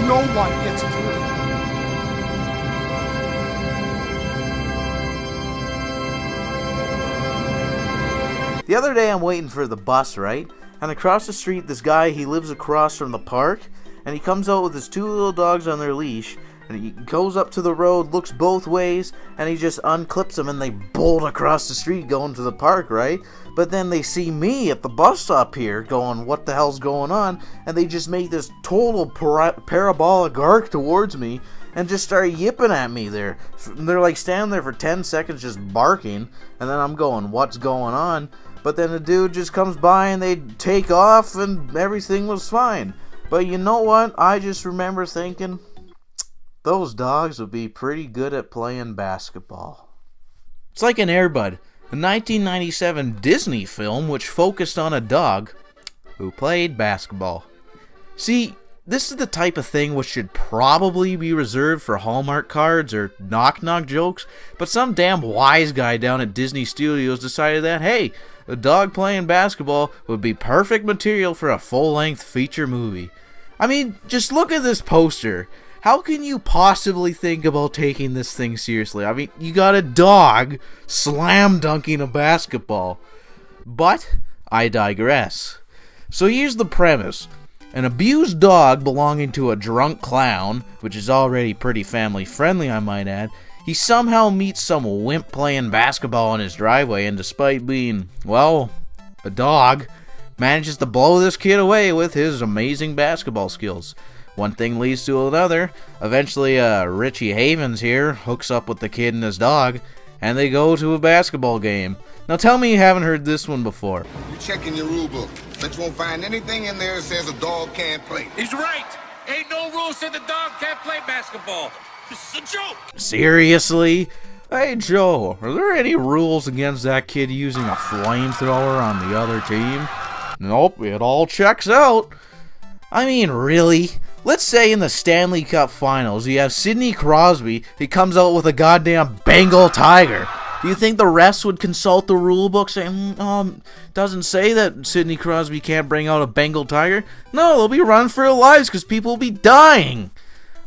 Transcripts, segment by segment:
no one gets through. The other day I'm waiting for the bus, right? And across the street, this guy, he lives across from the park, and he comes out with his two little dogs on their leash, and he goes up to the road, looks both ways, and he just unclips them, and they bolt across the street going to the park, right? But then they see me at the bus stop here going, what the hell's going on? And they just make this total parabolic arc towards me and just start yipping at me there. They're like standing there for 10 seconds just barking, and then I'm going, what's going on? But then the dude just comes by and they take off and everything was fine. But you know what? I just remember thinking, those dogs would be pretty good at playing basketball. It's like an Air Bud, a 1997 Disney film which focused on a dog who played basketball. See, this is the type of thing which should probably be reserved for Hallmark cards or knock-knock jokes, but some damn wise guy down at Disney Studios decided that, hey, a dog playing basketball would be perfect material for a full-length feature movie. I mean, just look at this poster. How can you possibly think about taking this thing seriously? I mean, you got a dog slam dunking a basketball. But I digress. So here's the premise. An abused dog belonging to a drunk clown, which is already pretty family friendly I might add, he somehow meets some wimp playing basketball in his driveway, and despite being, well, a dog, manages to blow this kid away with his amazing basketball skills. One thing leads to another. Eventually, Richie Havens here hooks up with the kid and his dog, and they go to a basketball game. Now tell me you haven't heard this one before. You're checking your rule book, but you won't find anything in there that says a dog can't play. He's right. Ain't no rule said the dog can't play basketball. This is a joke. Seriously? Hey Joe, are there any rules against that kid using a flamethrower on the other team? Nope, it all checks out. I mean, really? Let's say in the Stanley Cup Finals, you have Sidney Crosby, he comes out with a goddamn Bengal tiger. Do you think the refs would consult the rule book saying, doesn't say that Sidney Crosby can't bring out a Bengal tiger? No, they'll be running for their lives because people will be dying.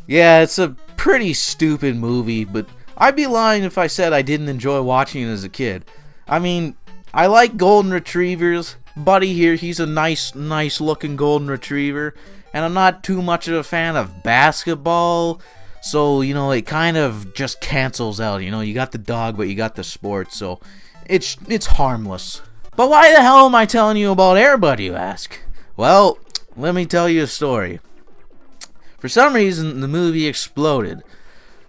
Yeah, it's a pretty stupid movie, but I'd be lying if I said I didn't enjoy watching it as a kid. I mean, I like golden retrievers. Buddy here, he's a nice looking golden retriever. And I'm not too much of a fan of basketball. So, you know, it kind of just cancels out. You know, you got the dog, but you got the sport. So, it's harmless. But why the hell am I telling you about Air Bud, you ask? Well, let me tell you a story. For some reason, the movie exploded.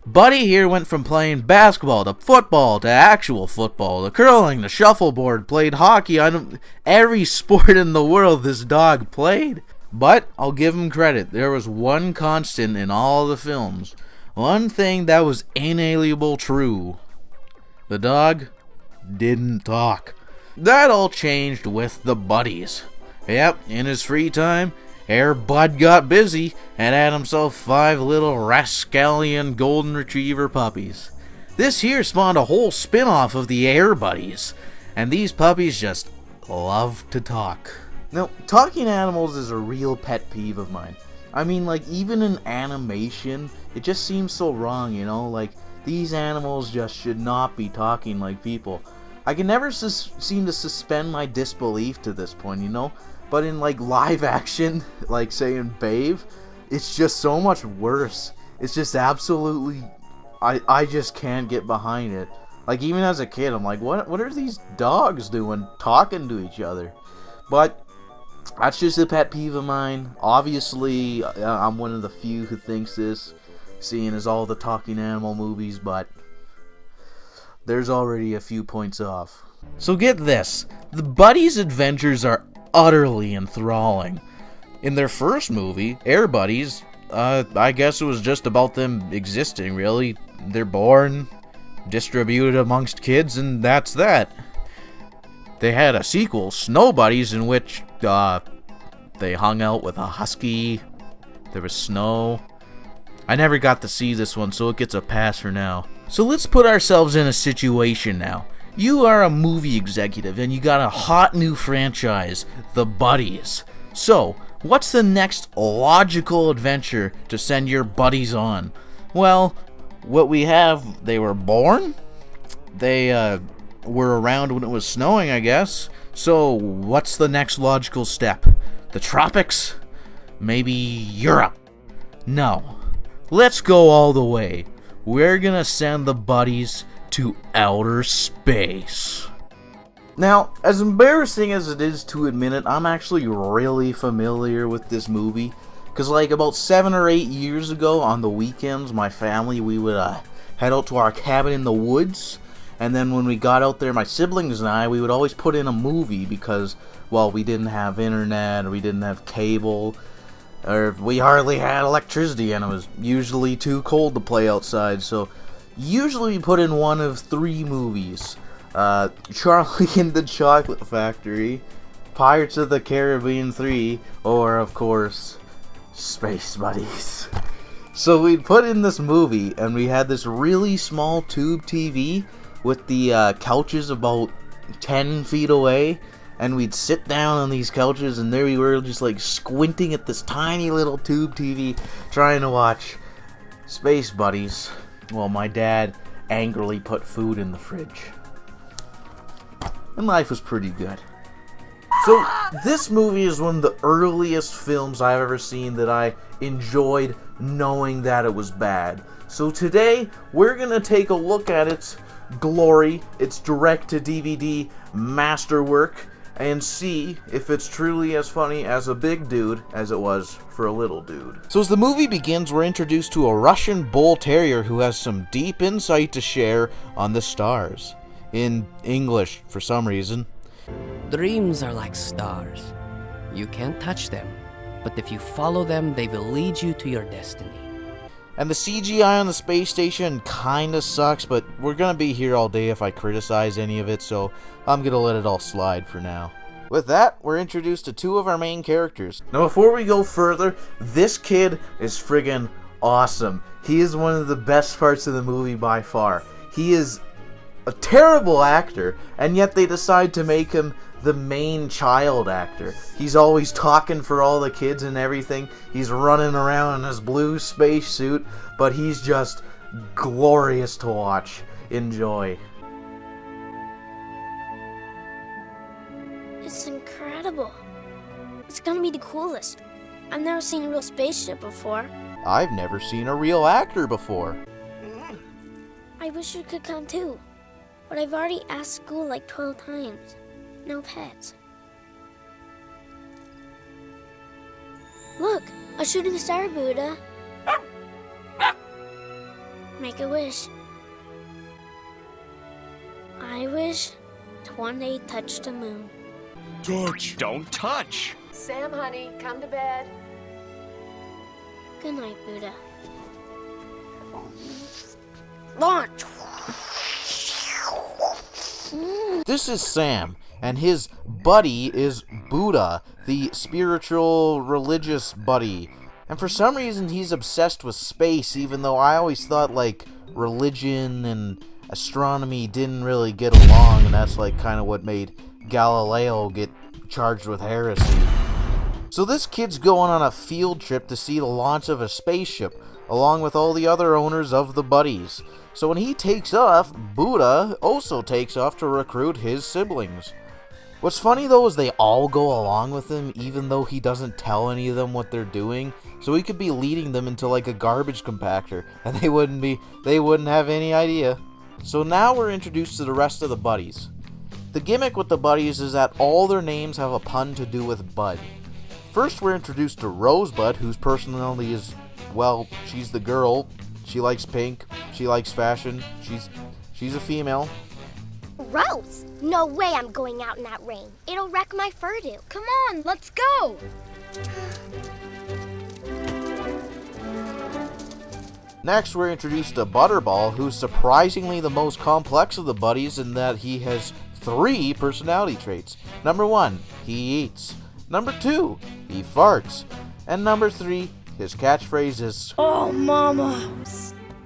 Buddy here went from playing basketball to football to actual football to curling to shuffleboard, played hockey on every sport in the world this dog played. But I'll give him credit. There was one constant in all the films. One thing that was inalienable true. The dog didn't talk. That all changed with the buddies. Yep, in his free time, Air Bud got busy and had himself 5 little rascallion golden retriever puppies. This here spawned a whole spin-off of the Air Buddies, and these puppies just love to talk. Now, talking animals is a real pet peeve of mine. I mean, like, even in animation, it just seems so wrong, you know? Like, these animals just should not be talking like people. I can never seem to suspend my disbelief to this point, you know? But in, like, live action, like, say in Babe, it's just so much worse. It's just absolutely... I just can't get behind it. Like, even as a kid, I'm like, what are these dogs doing talking to each other? But that's just a pet peeve of mine. Obviously, I'm one of the few who thinks this, seeing as all the talking animal movies, but there's already a few points off. So get this, the Buddies' adventures are utterly enthralling. In their first movie, Air Buddies, I guess it was just about them existing, really. They're born, distributed amongst kids, and that's that. They had a sequel, Snow Buddies, in which they hung out with a husky. There was snow. I never got to see this one, so it gets a pass for now. So let's put ourselves in a situation now. You are a movie executive, and you got a hot new franchise, The Buddies. So, What's the next logical adventure to send your buddies on? Well, what we have, they were born. They were around when it was snowing, I guess. So what's the next logical step? The tropics? Maybe Europe? No. Let's go all the way. We're gonna send the buddies to outer space. Now, as embarrassing as it is to admit it, I'm actually really familiar with this movie. Because like about 7 or 8 years ago on the weekends, my family, we would head out to our cabin in the woods. And then when we got out there, my siblings and I, we would always put in a movie because, well, we didn't have internet, or we didn't have cable, or we hardly had electricity, and it was usually too cold to play outside. So usually we put in one of 3 movies. Charlie and the Chocolate Factory, Pirates of the Caribbean 3, or, of course, Space Buddies. So we'd put in this movie, and we had this really small tube TV with the couches about 10 feet away, and we'd sit down on these couches, and there we were just like squinting at this tiny little tube TV, trying to watch Space Buddies, while my dad angrily put food in the fridge. And life was pretty good. So, this movie is one of the earliest films I've ever seen that I enjoyed knowing that it was bad. So today, we're gonna take a look at its glory, its direct-to-DVD masterwork, and see if it's truly as funny as a big dude as it was for a little dude. So as the movie begins, we're introduced to a Russian bull terrier who has some deep insight to share on the stars. In English, for some reason. Dreams are like stars. You can't touch them, but if you follow them, they will lead you to your destiny. And the CGI on the space station kinda sucks, but we're gonna be here all day if I criticize any of it, so I'm gonna let it all slide for now. With that, we're introduced to 2 of our main characters. Now before we go further, this kid is friggin' awesome. He is one of the best parts of the movie by far. He is a terrible actor, and yet they decide to make him the main child actor. He's always talking for all the kids and everything. He's running around in his blue spacesuit, but he's just glorious to watch. Enjoy. It's incredible. It's gonna be the coolest. I've never seen a real spaceship before. I've never seen a real actor before. I wish you could come too. But I've already asked school like 12 times. No pets. Look, a shooting star, Buddha. Make a wish. I wish to one day touch the moon. Touch. Don't touch. Sam, honey, come to bed. Good night, Buddha. Launch! This is Sam, and his buddy is Buddha, the spiritual, religious buddy. And for some reason, he's obsessed with space, even though I always thought, like, religion and astronomy didn't really get along, and that's, like, kind of what made Galileo get charged with heresy. So this kid's going on a field trip to see the launch of a spaceship, along with all the other owners of the buddies. So when he takes off, Buddha also takes off to recruit his siblings. What's funny though is they all go along with him, even though he doesn't tell any of them what they're doing. So he could be leading them into like a garbage compactor, and they wouldn't have any idea. So now we're introduced to the rest of the buddies. The gimmick with the buddies is that all their names have a pun to do with Bud. First we're introduced to Rosebud, whose personality is, well, she's the girl. She likes pink. She likes fashion. She's a female. Gross! No way I'm going out in that rain. It'll wreck my fur do. Come on, let's go. Next, we're introduced to Butterball, who's surprisingly the most complex of the buddies in that he has 3 personality traits. Number 1, he eats. Number 2, he farts. And number 3, his catchphrase is, Oh, Mama.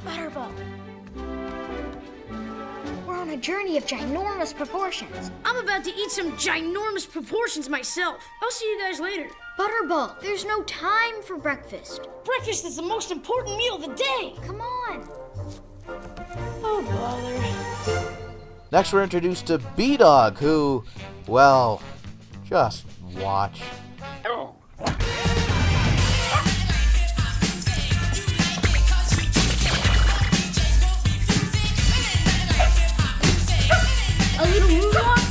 Butterball. We're on a journey of ginormous proportions. I'm about to eat some ginormous proportions myself. I'll see you guys later. Butterball, there's no time for breakfast. Breakfast is the most important meal of the day. Come on. Oh, bother. Next, we're introduced to B-Dawg, who, well, just watch. A little moonwalk?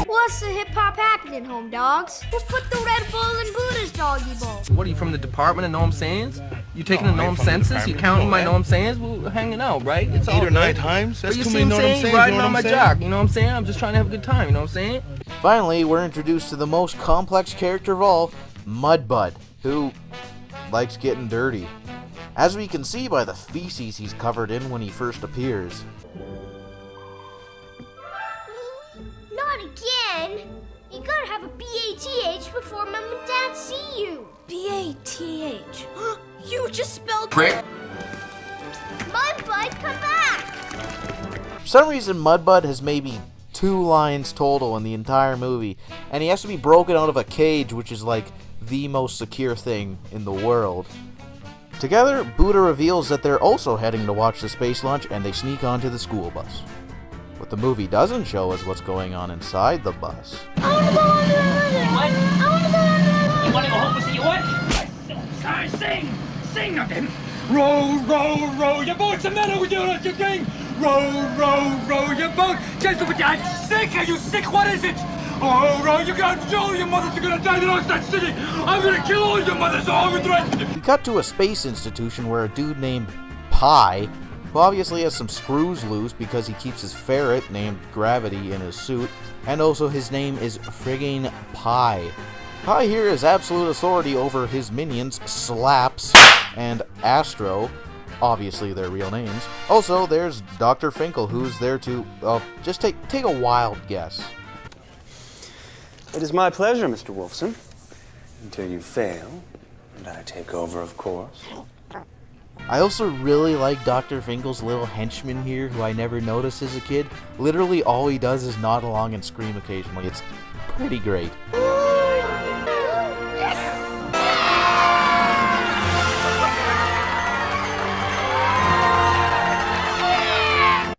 What's the hip-hop happening, home dogs? Who put the Red Bull in Buddha's doggy bowl? What are you, from the department of know I'm sayings? You taking the know I'm census? You counting my know I'm sayings? We're hanging out, right? It's all 8 or good. 9 times? That's But you too see many what I'm know what I'm saying? saying. Riding You know on what my I'm saying? jock, you know what I'm saying? I'm just trying to have a good time, you know what I'm saying? Finally, we're introduced to the most complex character of all, Mudbud, who likes getting dirty. As we can see by the feces he's covered in when he first appears. Not again. You gotta have a BATH before Mom and Dad see you. B-A-T-H. You just spelled... Prick. Mudbud, come back. For some reason, Mudbud has maybe 2 lines total in the entire movie, and he has to be broken out of a cage, which is like the most secure thing in the world. Together, Buddha reveals that they're also heading to watch the space launch, and they sneak onto the school bus. What the movie doesn't show is what's going on inside the bus. I wanna go on the river. What? I wanna go on the river. You want to go home and see what? Sorry, sing! Sing nothing! Row, row, row your boat! What's the matter with you, don't you think? Row, row, row your boat! Just look at that! Sick! Are you sick? What is it? Oh, row, you got all your mothers are gonna die! They don't start singing! I'm gonna kill all your mothers all with the rest of you! We cut to a space institution where a dude named Pi, who obviously has some screws loose because he keeps his ferret named Gravity in his suit, and also his name is friggin' Pi. Pi here is absolute authority over his minions, Slaps and Astro, obviously their real names. Also, there's Dr. Finkel, who's there to, just take a wild guess. It is my pleasure, Mr. Wolfson. Until you fail, and I take over, of course. I also really like Dr. Finkel's little henchman here, who I never noticed as a kid. Literally all he does is nod along and scream occasionally. It's pretty great.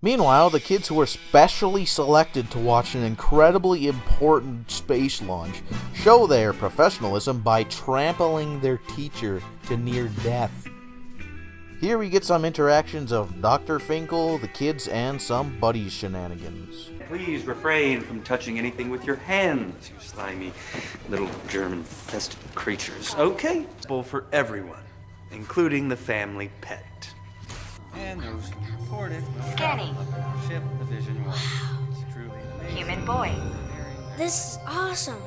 Meanwhile, the kids who were specially selected to watch an incredibly important space launch show their professionalism by trampling their teacher to near death. Here we get some interactions of Dr. Finkel, the kids, and some buddies shenanigans. Please refrain from touching anything with your hands, you slimy little germ-infested creatures. Okay? For everyone, including the family pet. And those reported. Scanning. Ship Division 1. It's truly amazing. Human boy. This is awesome.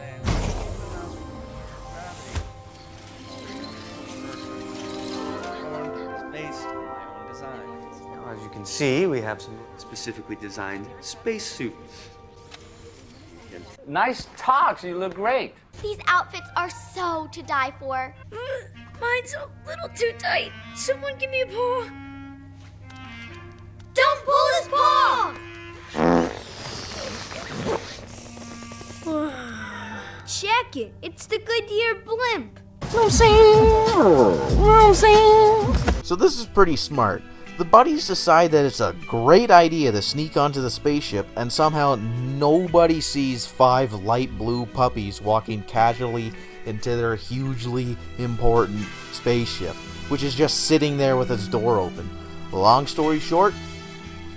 Based on my own designs. Now, as you can see, we have some specifically designed spacesuits. Nice talks, you look great. These outfits are so to die for. Mine's a little too tight. Someone give me a paw. Don't pull his paw! Check it. It's the Goodyear blimp. So this is pretty smart. The buddies decide that it's a great idea to sneak onto the spaceship, and somehow nobody sees 5 light blue puppies walking casually into their hugely important spaceship, which is just sitting there with its door open. Long story short,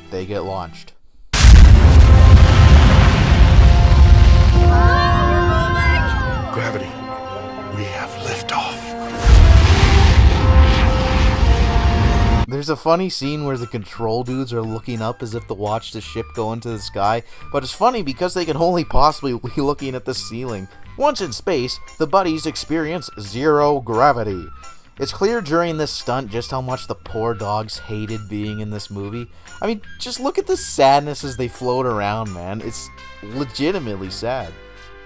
they get launched. Gravity, we have liftoff. There's a funny scene where the control dudes are looking up as if to watch the ship go into the sky, but it's funny because they can only possibly be looking at the ceiling. Once in space, the buddies experience 0 gravity. It's clear during this stunt just how much the poor dogs hated being in this movie. I mean, just look at the sadness as they float around, man. It's legitimately sad.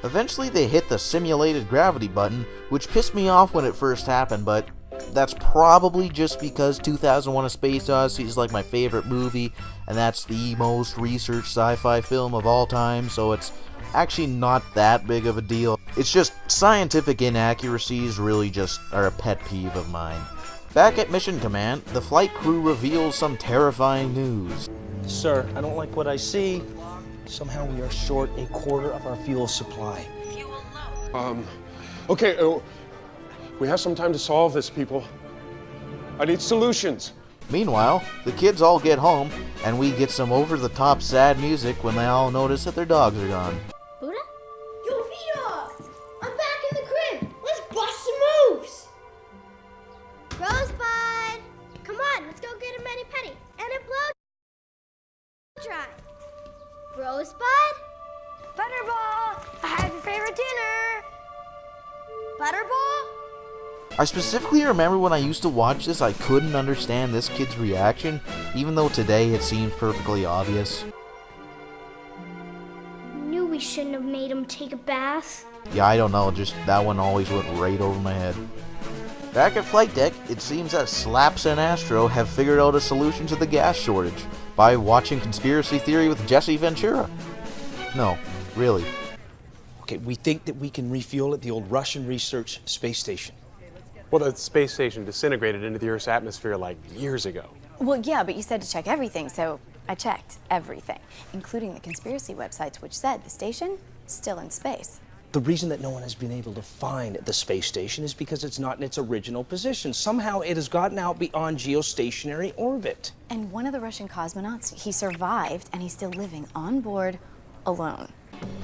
Eventually they hit the simulated gravity button, which pissed me off when it first happened, but that's probably just because 2001: A Space Odyssey is like my favorite movie, and that's the most researched sci-fi film of all time, so it's actually not that big of a deal. It's just scientific inaccuracies really just are a pet peeve of mine. Back at Mission Command, the flight crew reveals some terrifying news. Sir, I don't like what I see. Somehow we are short a quarter of our fuel supply. Okay, we have some time to solve this, people. I need solutions. Meanwhile, the kids all get home, and we get some over-the-top sad music when they all notice that their dogs are gone. Buddha? Yo, B-Dawg! I'm back in the crib! Let's bust some moves! Rosebud! Come on, let's go get a mani-pedi and a blow dry. Rosebud? Butterball! I have your favorite dinner! Butterball? I specifically remember when I used to watch this, I couldn't understand this kid's reaction, even though today it seems perfectly obvious. Knew we shouldn't have made him take a bath. Yeah, I don't know, just that one always went right over my head. Back at Flight Deck, it seems that Slaps and Astro have figured out a solution to the gas shortage by watching Conspiracy Theory with Jesse Ventura. No, really. Okay, we think that we can refuel at the old Russian research space station. Well, the space station disintegrated into the Earth's atmosphere like years ago. Well, yeah, but you said to check everything, so I checked everything, including the conspiracy websites, which said the station is still in space. The reason that no one has been able to find the space station is because it's not in its original position. Somehow it has gotten out beyond geostationary orbit. And one of the Russian cosmonauts, he survived, and he's still living on board alone.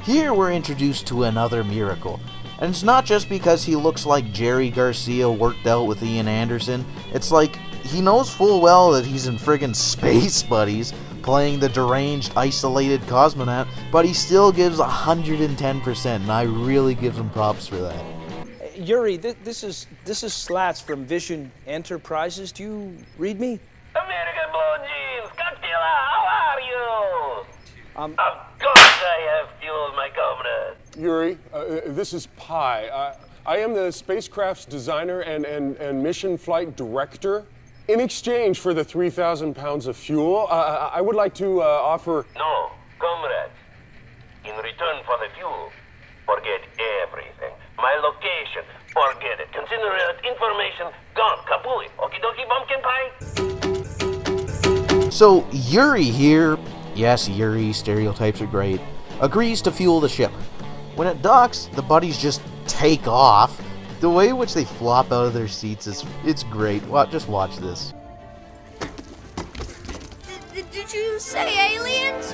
Here we're introduced to another miracle. And it's not just because he looks like Jerry Garcia worked out with Ian Anderson. It's like, he knows full well that he's in friggin' Space Buddies, playing the deranged, isolated cosmonaut, but he still gives 110%, and I really give him props for that. Yuri, this is Slats from Vision Enterprises. Do you read me? American Blue Jeans, Cocktaila, how are you? Of course I have fueled my comrade. Yuri, this is Pi. I am the spacecraft's designer and mission flight director. In exchange for the 3,000 pounds of fuel, I would like to offer... No, comrade. In return for the fuel, forget everything. My location, forget it. Consider it information gone. Kapui. Okie dokie, pumpkin pie. So, Yuri here, yes, Yuri, stereotypes are great, agrees to fuel the ship. When it docks, the buddies just take off. The way in which they flop out of their seats it's great. Just watch this. Did you say aliens?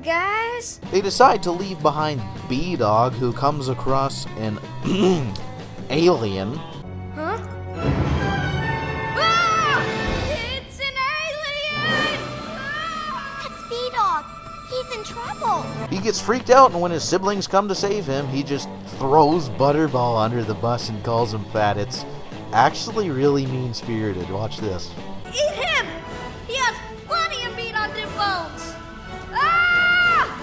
Guys? They decide to leave behind B-Dawg, who comes across an alien. Huh? Ah! It's an alien! That's B-Dawg. He's in trouble. He gets freaked out, and when his siblings come to save him, he just throws Butterball under the bus and calls him fat. It's actually really mean-spirited. Watch this. Eat him! He has plenty of meat on them bones! Ah!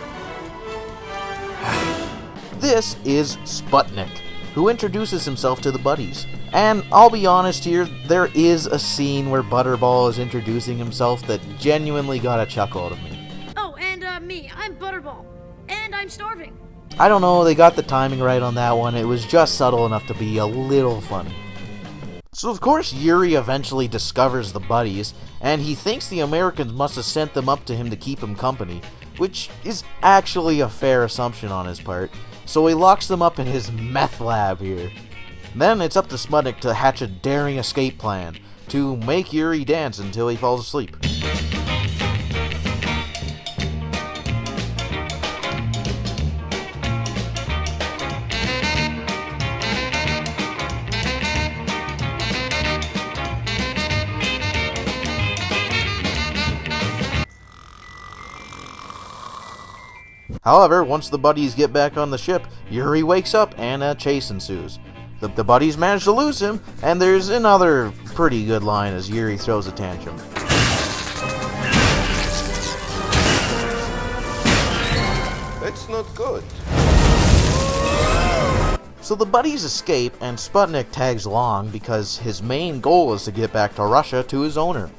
This is Sputnik, who introduces himself to the buddies. And I'll be honest here, there is a scene where Butterball is introducing himself that genuinely got a chuckle out of me. Oh, and me, I'm Butterball. And I'm starving. I don't know, they got the timing right on that one. It was just subtle enough to be a little funny. So of course Yuri eventually discovers the buddies, and he thinks the Americans must have sent them up to him to keep him company, which is actually a fair assumption on his part, so he locks them up in his meth lab here. Then it's up to Sputnik to hatch a daring escape plan, to make Yuri dance until he falls asleep. However, once the buddies get back on the ship, Yuri wakes up and a chase ensues. The buddies manage to lose him, and there's another pretty good line as Yuri throws a tantrum. That's not good. So the buddies escape, and Sputnik tags along because his main goal is to get back to Russia to his owner.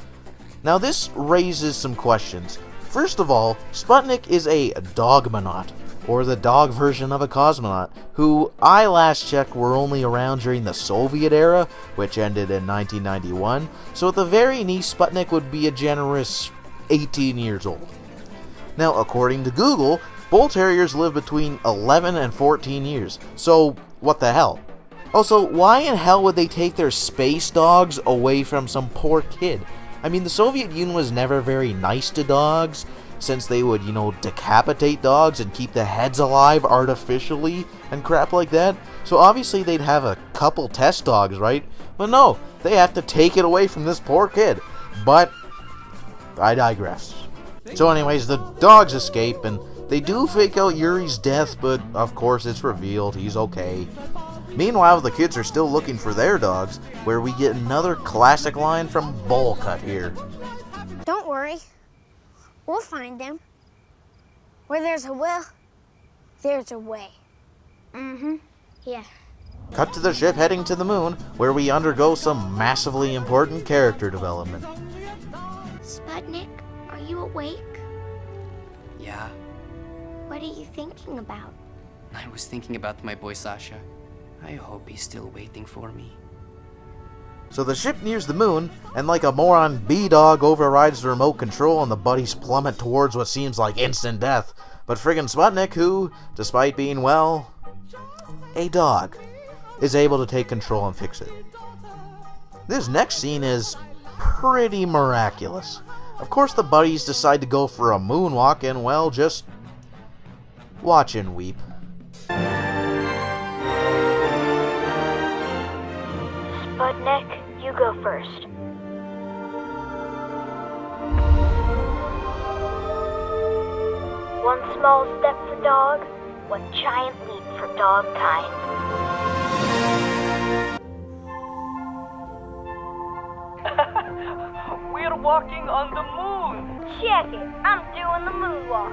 Now this raises some questions. First of all, Sputnik is a dogmonaut, or the dog version of a cosmonaut, who I last checked were only around during the Soviet era, which ended in 1991, so at the very least Sputnik would be a generous 18 years old. Now, according to Google, bull terriers live between 11 and 14 years, so what the hell? Also, why in hell would they take their space dogs away from some poor kid? I mean, the Soviet Union was never very nice to dogs, since they would, decapitate dogs and keep the heads alive artificially and crap like that. So obviously they'd have a couple test dogs, right? But no, they have to take it away from this poor kid. But I digress. So anyways, the dogs escape, and they do fake out Yuri's death, but of course it's revealed he's okay. Meanwhile, the kids are still looking for their dogs, where we get another classic line from Bullcut here. Don't worry. We'll find them. Where there's a will, there's a way. Mm-hmm. Yeah. Cut to the ship heading to the moon, where we undergo some massively important character development. Sputnik, are you awake? Yeah, What are you thinking about? I was thinking about my boy Sasha. I hope he's still waiting for me. So the ship nears the moon, and like a moron, B-Dawg overrides the remote control and the buddies plummet towards what seems like instant death. But friggin' Sputnik, who, despite being, well, a dog, is able to take control and fix it. This next scene is pretty miraculous. Of course the buddies decide to go for a moonwalk and, well, just watch and weep. Sputnik, you go first. One small step for dog, one giant leap for dog kind. We're walking on the moon. Check it, I'm doing the moonwalk.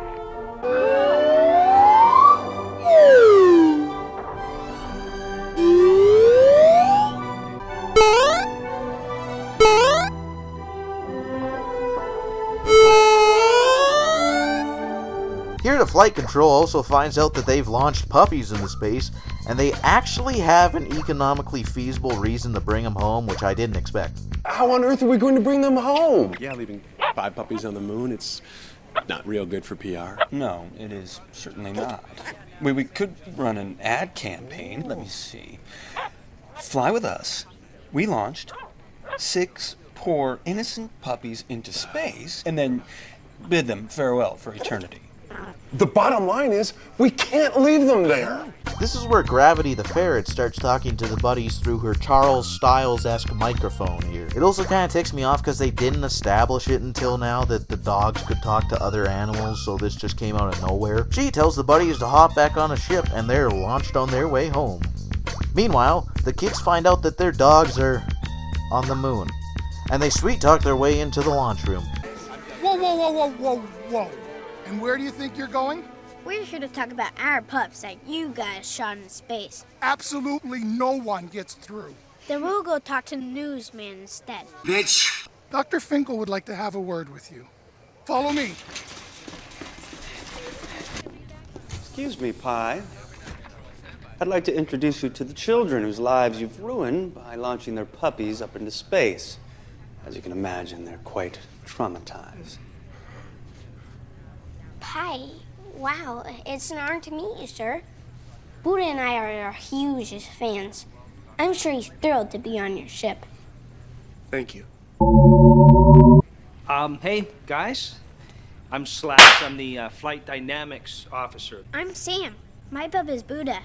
Here the flight control also finds out that they've launched puppies into space, and they actually have an economically feasible reason to bring them home, which I didn't expect. How on earth are we going to bring them home? Yeah, leaving 5 puppies on the moon, it's not real good for PR. No, it is certainly not. We could run an ad campaign. Let me see. Fly with us. We launched 6 poor, innocent puppies into space, and then bid them farewell for eternity. The bottom line is, we can't leave them there. This is where Gravity the ferret starts talking to the buddies through her Charles Styles-esque microphone here. It also kind of ticks me off because they didn't establish it until now that the dogs could talk to other animals, so this just came out of nowhere. She tells the buddies to hop back on a ship, and they're launched on their way home. Meanwhile, the kids find out that their dogs are on the moon, and they sweet-talk their way into the launch room. Whoa, whoa, whoa, whoa, whoa, whoa. And where do you think you're going? We're here to talk about our pups that you guys shot in space. Absolutely no one gets through. Then we'll go talk to the newsman instead. Bitch! Dr. Finkel would like to have a word with you. Follow me. Excuse me, Pi. I'd like to introduce you to the children whose lives you've ruined by launching their puppies up into space. As you can imagine, they're quite traumatized. Hi. Wow, it's an honor to meet you, sir. Buddha and I are your hugest fans. I'm sure he's thrilled to be on your ship. Thank you. Hey, guys. I'm Slash. I'm the flight dynamics officer. I'm Sam. My bub is Buddha.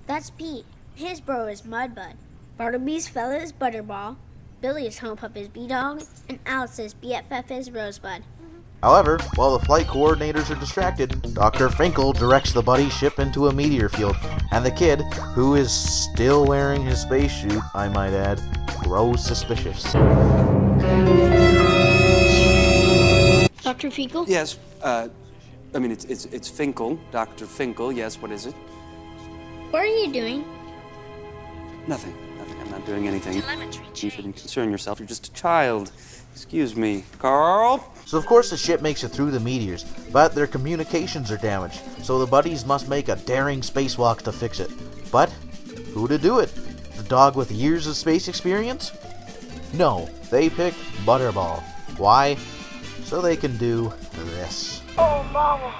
That's Pete. His bro is Mudbud. Bartleby's fella is Butterball. Billy's home pup is B-Dawg. And Alice's BFF is Rosebud. However, while the flight coordinators are distracted, Dr. Finkel directs the buddy ship into a meteor field, and the kid, who is still wearing his spacesuit, I might add, grows suspicious. Dr. Finkel? Yes, I mean, it's Finkel, Dr. Finkel. Yes, what is it? What are you doing? Nothing. I'm not doing anything. You shouldn't concern yourself. You're just a child. Excuse me, Carl. So of course the ship makes it through the meteors, but their communications are damaged, so the buddies must make a daring spacewalk to fix it. But who to do it? The dog with years of space experience? No, they pick Butterball. Why? So they can do this. Oh, Mama.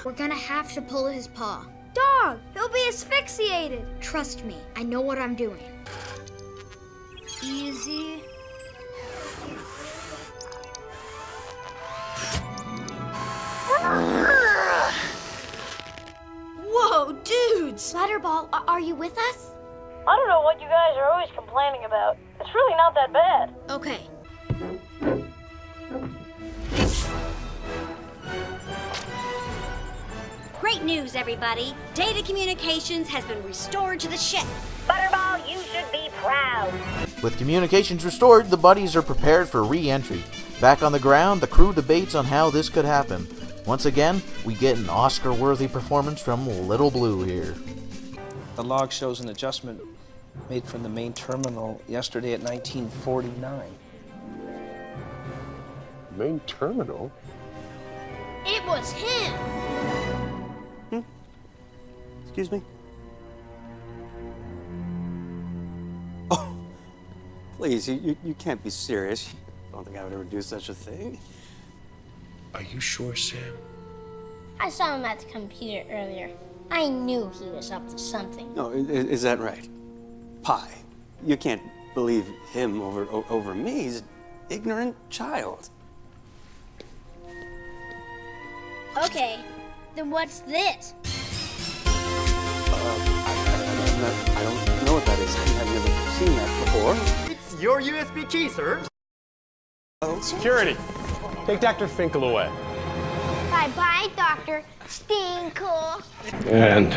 We're gonna have to pull his paw. Dog, he'll be asphyxiated. Trust me, I know what I'm doing. Easy. Whoa, dudes! Butterball, are you with us? I don't know what you guys are always complaining about. It's really not that bad. Okay. Great news, everybody. Data communications has been restored to the ship. Butterball, you should be proud. With communications restored, the buddies are prepared for re-entry. Back on the ground, the crew debates on how this could happen. Once again, we get an Oscar-worthy performance from Little Blue here. The log shows an adjustment made from the main terminal yesterday at 1949. Main terminal? It was him! Excuse me? Oh, please, you can't be serious. I don't think I would ever do such a thing. Are you sure, Sam? I saw him at the computer earlier. I knew he was up to something. No, is that right? Pie, you can't believe him over me. He's an ignorant child. Okay, then what's this? I don't know what that is. I've never seen that before. It's your USB key, sir. Security, take Dr. Finkel away. Bye-bye, Dr. Stinkle. And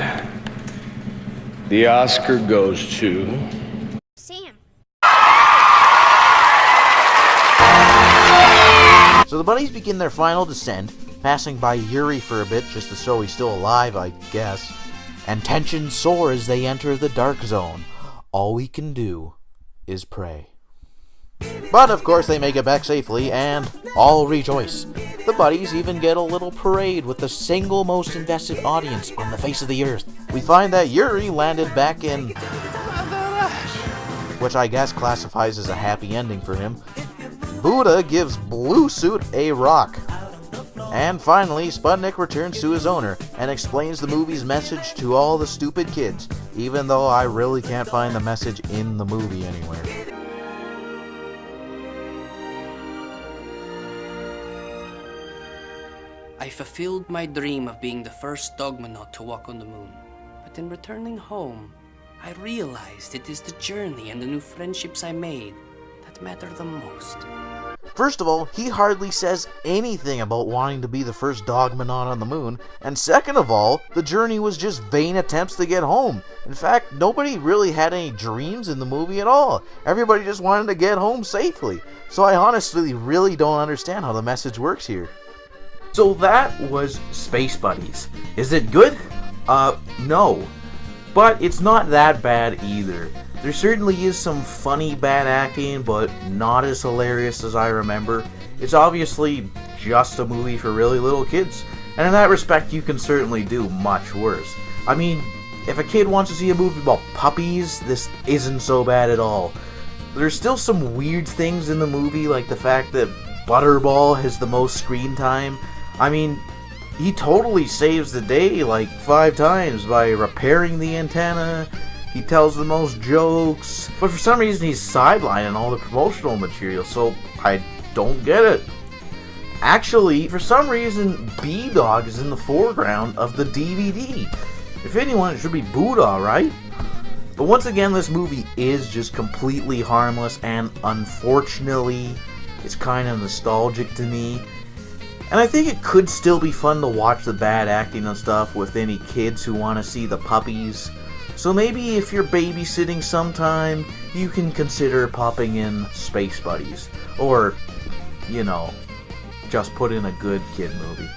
the Oscar goes to... Sam. So the buddies begin their final descent, passing by Yuri for a bit just to show he's still alive, I guess. And tensions soar as they enter the dark zone. All we can do is pray. But of course they make it back safely, and all rejoice. The buddies even get a little parade with the single most invested audience on the face of the earth. We find that Yuri landed back in... which I guess classifies as a happy ending for him. Buddha gives Blue Suit a rock. And finally, Sputnik returns to his owner and explains the movie's message to all the stupid kids, even though I really can't find the message in the movie anywhere. I fulfilled my dream of being the first dogmanaut to walk on the moon. But in returning home, I realized it is the journey and the new friendships I made that matter the most. First of all, he hardly says anything about wanting to be the first dogmanaut on the moon, and second of all, the journey was just vain attempts to get home. In fact, nobody really had any dreams in the movie at all. Everybody just wanted to get home safely. So I honestly really don't understand how the message works here. So that was Space Buddies. Is it good? No. But it's not that bad either. There certainly is some funny bad acting, but not as hilarious as I remember. It's obviously just a movie for really little kids, and in that respect you can certainly do much worse. I mean, if a kid wants to see a movie about puppies, this isn't so bad at all. There's still some weird things in the movie, like the fact that Butterball has the most screen time. I mean, he totally saves the day like 5 times by repairing the antenna. He tells the most jokes, but for some reason he's sidelining all the promotional material, so I don't get it. Actually, for some reason, B-Dawg is in the foreground of the DVD. If anyone, it should be Buddha, right? But once again, this movie is just completely harmless, and unfortunately, it's kind of nostalgic to me. And I think it could still be fun to watch the bad acting and stuff with any kids who want to see the puppies. So maybe if you're babysitting sometime, you can consider popping in Space Buddies. Or, you know, just put in a good kid movie.